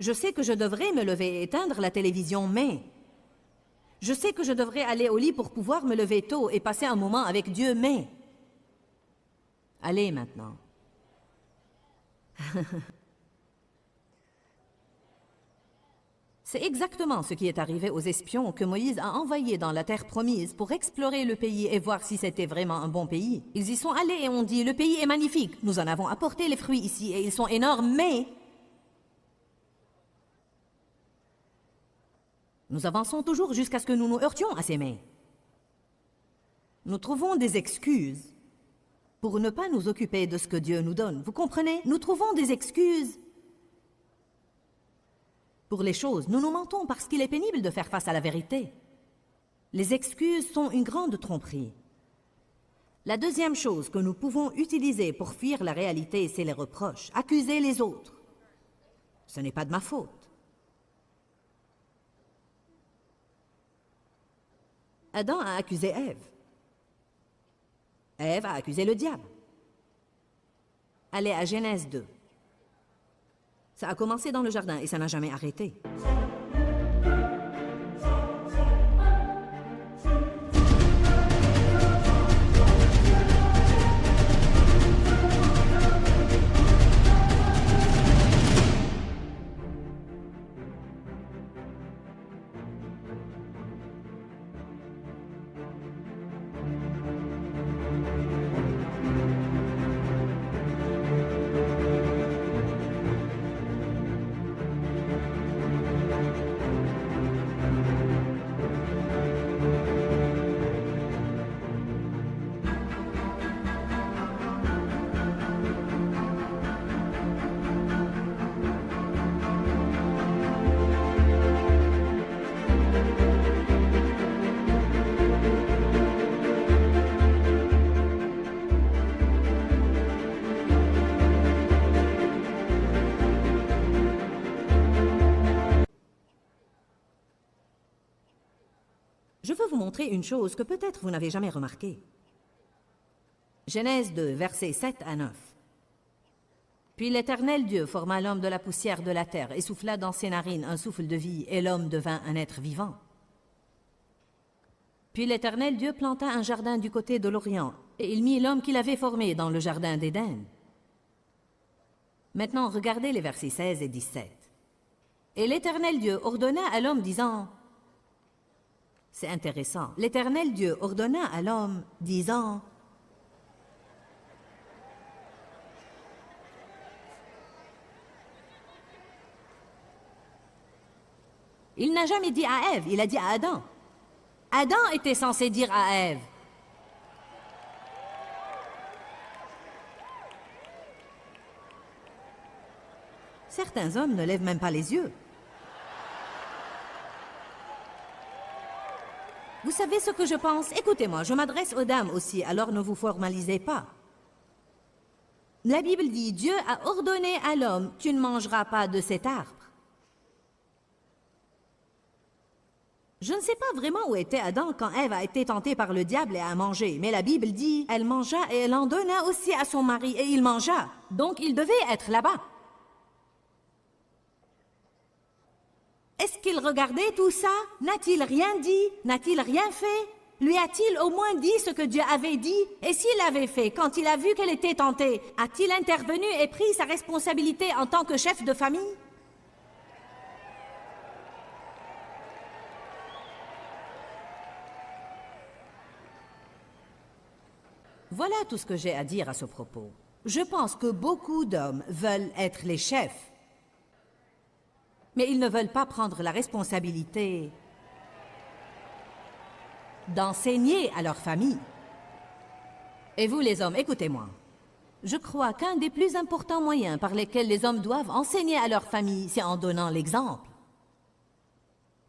Je sais que je devrais me lever et éteindre la télévision, mais... Je sais que je devrais aller au lit pour pouvoir me lever tôt et passer un moment avec Dieu, mais... Allez maintenant. C'est exactement ce qui est arrivé aux espions que Moïse a envoyés dans la terre promise pour explorer le pays et voir si c'était vraiment un bon pays. Ils y sont allés et ont dit, le pays est magnifique, nous en avons apporté les fruits ici et ils sont énormes, mais... Nous avançons toujours jusqu'à ce que nous nous heurtions à ces mais. Nous trouvons des excuses pour ne pas nous occuper de ce que Dieu nous donne. Vous comprenez? Nous trouvons des excuses pour les choses. Nous nous mentons parce qu'il est pénible de faire face à la vérité. Les excuses sont une grande tromperie. La deuxième chose que nous pouvons utiliser pour fuir la réalité, c'est les reproches. Accuser les autres. Ce n'est pas de ma faute. Adam a accusé Ève. Ève a accusé le diable. Allez à Genèse 2. Ça a commencé dans le jardin et ça n'a jamais arrêté. Je veux vous montrer une chose que peut-être vous n'avez jamais remarquée. Genèse 2, versets 7 à 9. Puis l'Éternel Dieu forma l'homme de la poussière de la terre et souffla dans ses narines un souffle de vie, et l'homme devint un être vivant. Puis l'Éternel Dieu planta un jardin du côté de l'Orient, et il mit l'homme qu'il avait formé dans le jardin d'Éden. Maintenant, regardez les versets 16 et 17. Et l'Éternel Dieu ordonna à l'homme, disant... C'est intéressant. L'Éternel Dieu ordonna à l'homme, disant... Il n'a jamais dit à Ève, il a dit à Adam. Adam était censé dire à Ève. Certains hommes ne lèvent même pas les yeux. Vous savez ce que je pense? Écoutez-moi, je m'adresse aux dames aussi, alors ne vous formalisez pas. La Bible dit, Dieu a ordonné à l'homme, tu ne mangeras pas de cet arbre. Je ne sais pas vraiment où était Adam quand Ève a été tentée par le diable et a mangé, mais la Bible dit, elle mangea et elle en donna aussi à son mari et il mangea. Donc il devait être là-bas. Est-ce qu'il regardait tout ça? N'a-t-il rien dit? N'a-t-il rien fait? Lui a-t-il au moins dit ce que Dieu avait dit? Et s'il l'avait fait, quand il a vu qu'elle était tentée, a-t-il intervenu et pris sa responsabilité en tant que chef de famille? Voilà tout ce que j'ai à dire à ce propos. Je pense que beaucoup d'hommes veulent être les chefs, mais ils ne veulent pas prendre la responsabilité d'enseigner à leur famille. Et vous, les hommes, écoutez-moi. Je crois qu'un des plus importants moyens par lesquels les hommes doivent enseigner à leur famille, c'est en donnant l'exemple.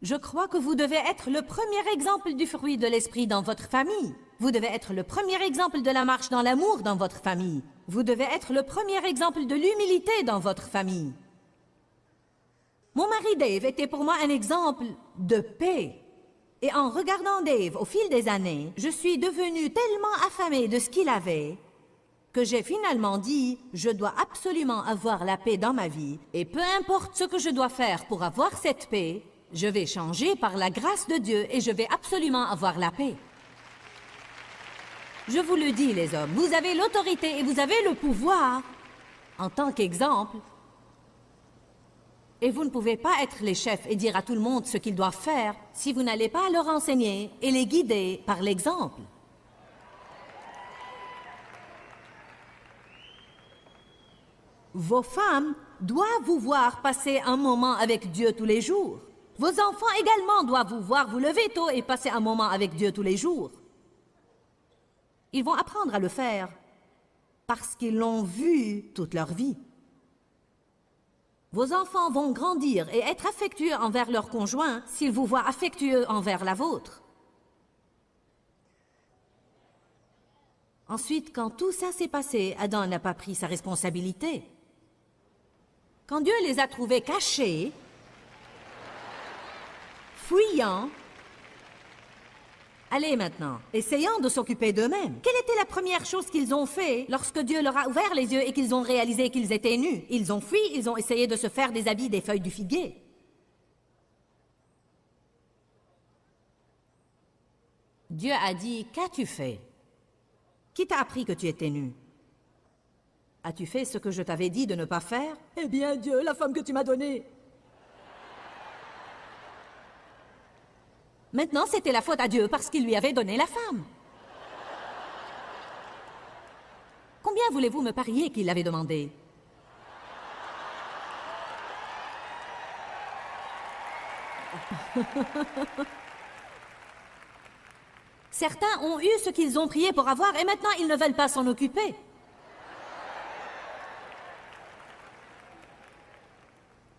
Je crois que vous devez être le premier exemple du fruit de l'esprit dans votre famille. Vous devez être le premier exemple de la marche dans l'amour dans votre famille. Vous devez être le premier exemple de l'humilité dans votre famille. Mon mari Dave était pour moi un exemple de paix. Et en regardant Dave au fil des années, je suis devenue tellement affamée de ce qu'il avait que j'ai finalement dit, je dois absolument avoir la paix dans ma vie et peu importe ce que je dois faire pour avoir cette paix, je vais changer par la grâce de Dieu et je vais absolument avoir la paix. Je vous le dis, les hommes, vous avez l'autorité et vous avez le pouvoir en tant qu'exemple. Et vous ne pouvez pas être les chefs et dire à tout le monde ce qu'ils doivent faire si vous n'allez pas leur enseigner et les guider par l'exemple. Vos femmes doivent vous voir passer un moment avec Dieu tous les jours. Vos enfants également doivent vous voir vous lever tôt et passer un moment avec Dieu tous les jours. Ils vont apprendre à le faire parce qu'ils l'ont vu toute leur vie. Vos enfants vont grandir et être affectueux envers leur conjoint s'ils vous voient affectueux envers la vôtre. Ensuite, quand tout ça s'est passé, Adam n'a pas pris sa responsabilité. Quand Dieu les a trouvés cachés, fuyant, allez maintenant, essayant de s'occuper d'eux-mêmes. Quelle était la première chose qu'ils ont fait lorsque Dieu leur a ouvert les yeux et qu'ils ont réalisé qu'ils étaient nus? Ils ont fui, ils ont essayé de se faire des habits des feuilles du figuier. Dieu a dit, qu'as-tu fait? Qui t'a appris que tu étais nu? As-tu fait ce que je t'avais dit de ne pas faire? Eh bien, Dieu, la femme que tu m'as donnée. Maintenant, c'était la faute à Dieu parce qu'il lui avait donné la femme. Combien voulez-vous me parier qu'il l'avait demandé? Certains ont eu ce qu'ils ont prié pour avoir et maintenant ils ne veulent pas s'en occuper.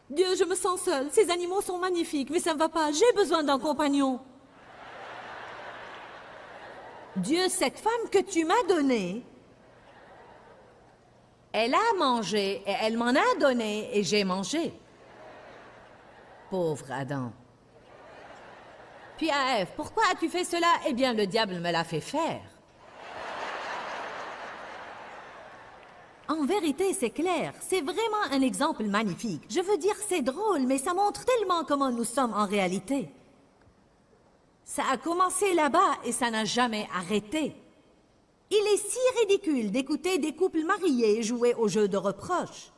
Dieu, je me sens seule. Ces animaux sont magnifiques, mais ça ne va pas. J'ai besoin d'un compagnon. Dieu, cette femme que tu m'as donnée, elle a mangé et elle m'en a donné et j'ai mangé. Pauvre Adam. Puis à Ève, pourquoi as-tu fait cela? Eh bien, le diable me l'a fait faire. En vérité, c'est clair. C'est vraiment un exemple magnifique. Je veux dire, c'est drôle, mais ça montre tellement comment nous sommes en réalité. Ça a commencé là-bas et ça n'a jamais arrêté. Il est si ridicule d'écouter des couples mariés jouer au jeu de reproche.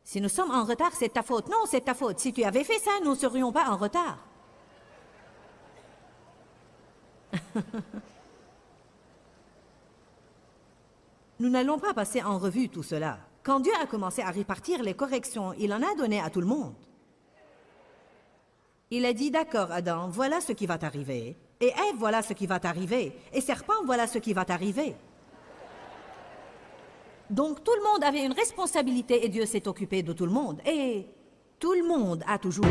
Si nous sommes en retard, c'est ta faute. Non, c'est ta faute. Si tu avais fait ça, nous ne serions pas en retard. Nous n'allons pas passer en revue tout cela. Quand Dieu a commencé à répartir les corrections, il en a donné à tout le monde. Il a dit, d'accord, Adam, voilà ce qui va t'arriver. Et Ève, voilà ce qui va t'arriver. Et serpent, voilà ce qui va t'arriver. Donc tout le monde avait une responsabilité et Dieu s'est occupé de tout le monde. Et tout le monde a toujours...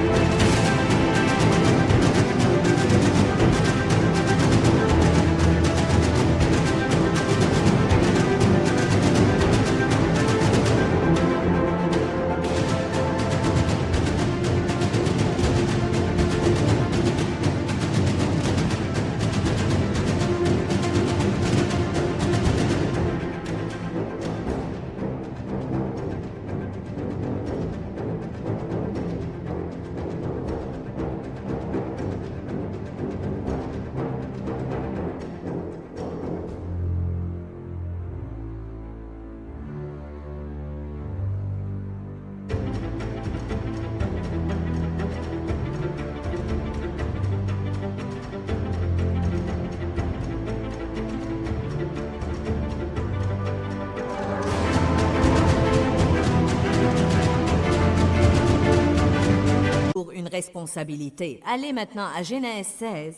pour une responsabilité. Allez maintenant à Genèse 16,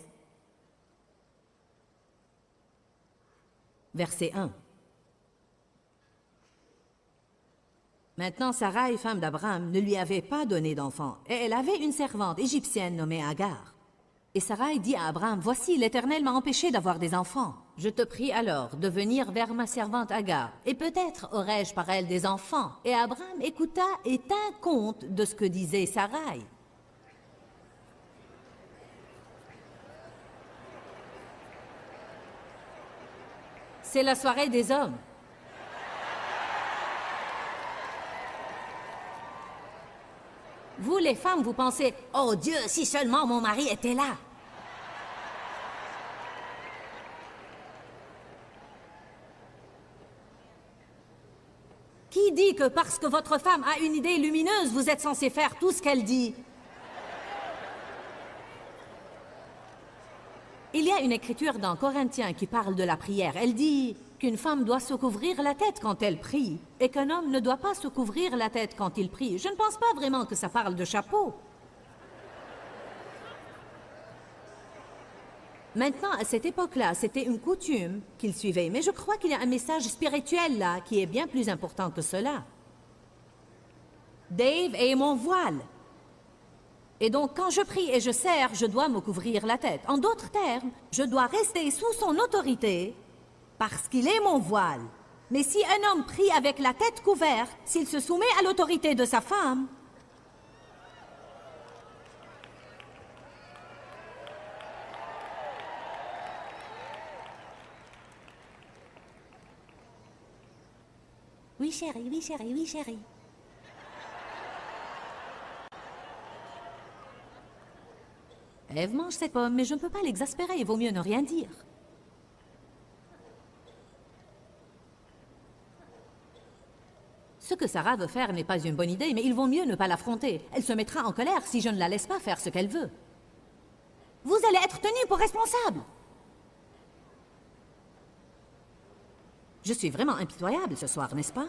verset 1. Maintenant, Sarai, femme d'Abraham, ne lui avait pas donné d'enfant, et elle avait une servante égyptienne nommée Agar. Et Sarai dit à Abraham, « Voici, l'Éternel m'a empêché d'avoir des enfants. Je te prie alors de venir vers ma servante Agar, et peut-être aurai-je par elle des enfants. » Et Abraham écouta et tint compte de ce que disait Sarai. C'est la soirée des hommes. Vous, les femmes, vous pensez, « Oh Dieu, si seulement mon mari était là !» Qui dit que parce que votre femme a une idée lumineuse, vous êtes censé faire tout ce qu'elle dit? Il y a une écriture dans Corinthiens qui parle de la prière. Elle dit qu'une femme doit se couvrir la tête quand elle prie et qu'un homme ne doit pas se couvrir la tête quand il prie. Je ne pense pas vraiment que ça parle de chapeau. Maintenant, à cette époque-là, c'était une coutume qu'ils suivaient, mais je crois qu'il y a un message spirituel là qui est bien plus important que cela. Dave est mon voile. Et donc, quand je prie et je sers, je dois me couvrir la tête. En d'autres termes, je dois rester sous son autorité parce qu'il est mon voile. Mais si un homme prie avec la tête couverte, s'il se soumet à l'autorité de sa femme, oui chérie, oui chérie, oui chérie. Ève mange cette pomme, mais je ne peux pas l'exaspérer, il vaut mieux ne rien dire. Ce que Sarah veut faire n'est pas une bonne idée, mais il vaut mieux ne pas l'affronter. Elle se mettra en colère si je ne la laisse pas faire ce qu'elle veut. Vous allez être tenu pour responsable. Je suis vraiment impitoyable ce soir, n'est-ce pas?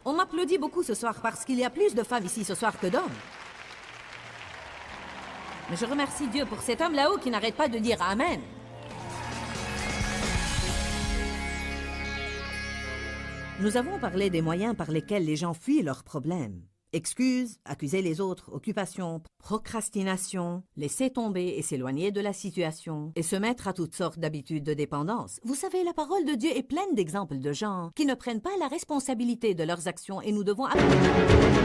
On m'applaudit beaucoup ce soir parce qu'il y a plus de femmes ici ce soir que d'hommes. Mais je remercie Dieu pour cet homme là-haut qui n'arrête pas de dire Amen. Nous avons parlé des moyens par lesquels les gens fuient leurs problèmes. Excuses, accuser les autres, occupation, procrastination, laisser tomber et s'éloigner de la situation et se mettre à toutes sortes d'habitudes de dépendance. Vous savez, la parole de Dieu est pleine d'exemples de gens qui ne prennent pas la responsabilité de leurs actions et nous devons apprendre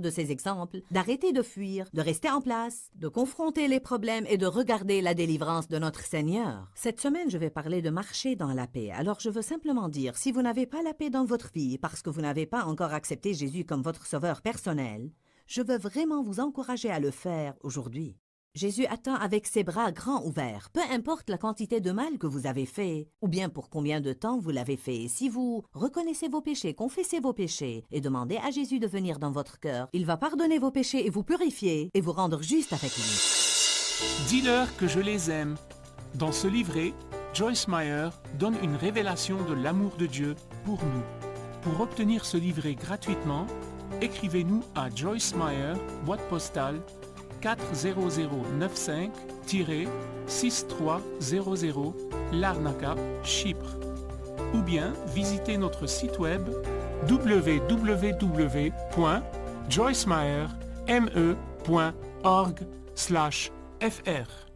de ces exemples, d'arrêter de fuir, de rester en place, de confronter les problèmes et de regarder la délivrance de notre Seigneur. Cette semaine, je vais parler de marcher dans la paix. Alors je veux simplement dire, si vous n'avez pas la paix dans votre vie parce que vous n'avez pas encore accepté Jésus comme votre sauveur personnel, je veux vraiment vous encourager à le faire aujourd'hui. Jésus attend avec ses bras grands ouverts, peu importe la quantité de mal que vous avez fait, ou bien pour combien de temps vous l'avez fait. Si vous reconnaissez vos péchés, confessez vos péchés et demandez à Jésus de venir dans votre cœur, il va pardonner vos péchés et vous purifier et vous rendre juste avec lui. Dis-leur que je les aime. Dans ce livret, Joyce Meyer donne une révélation de l'amour de Dieu pour nous. Pour obtenir ce livret gratuitement, écrivez-nous à Joyce Meyer, boîte postale 40095-6300 Larnaca, Chypre. Ou bien visitez notre site web www.joycemeyer.org/fr.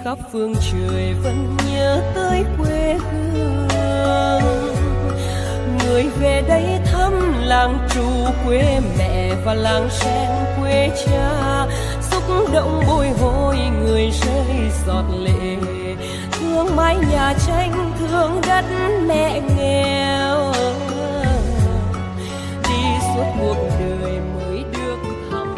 khắp phương trời vẫn nhớ tới quê hương. Người về đây thăm làng Trù quê mẹ và làng Sen quê cha, xúc động bồi hồi người rơi giọt lệ, thương mái nhà tranh thương đất mẹ nghèo, đi suốt cuộc đời mới được thăm.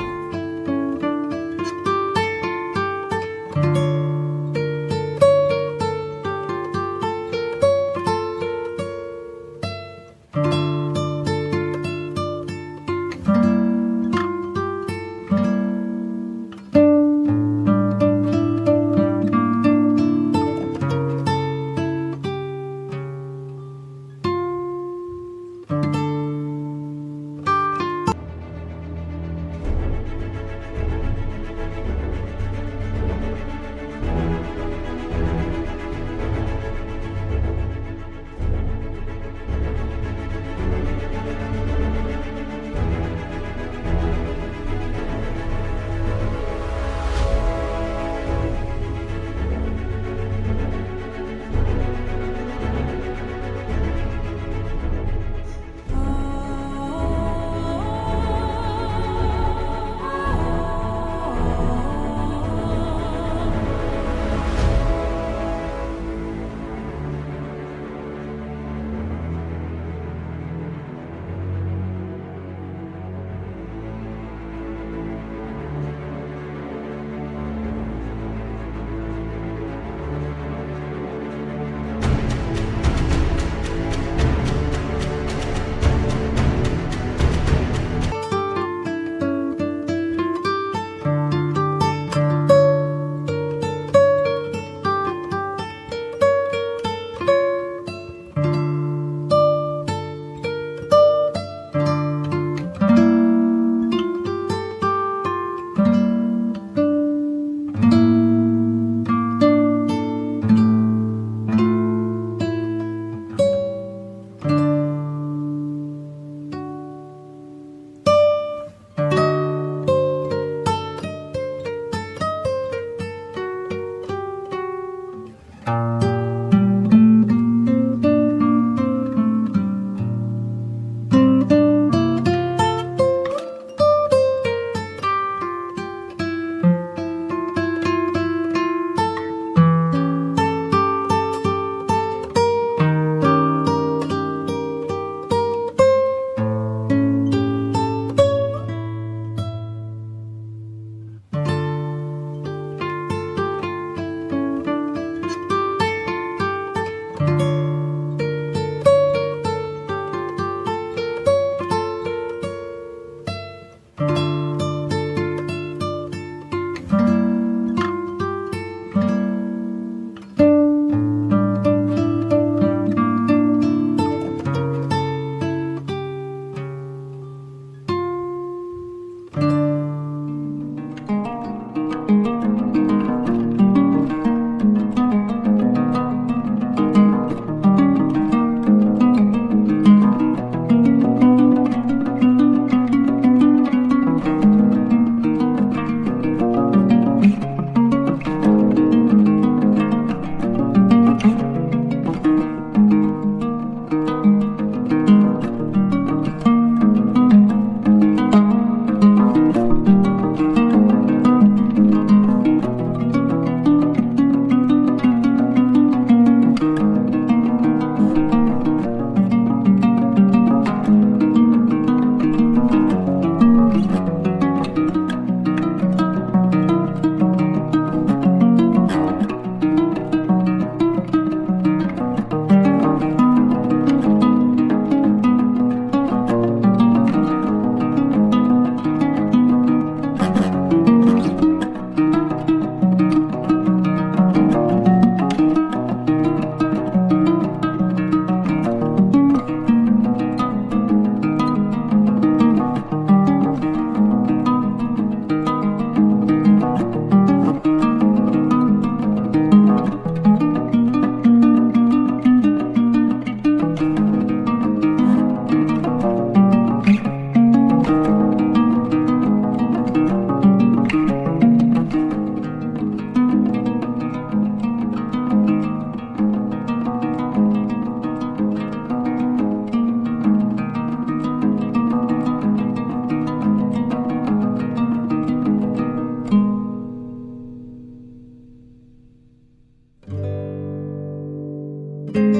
Thank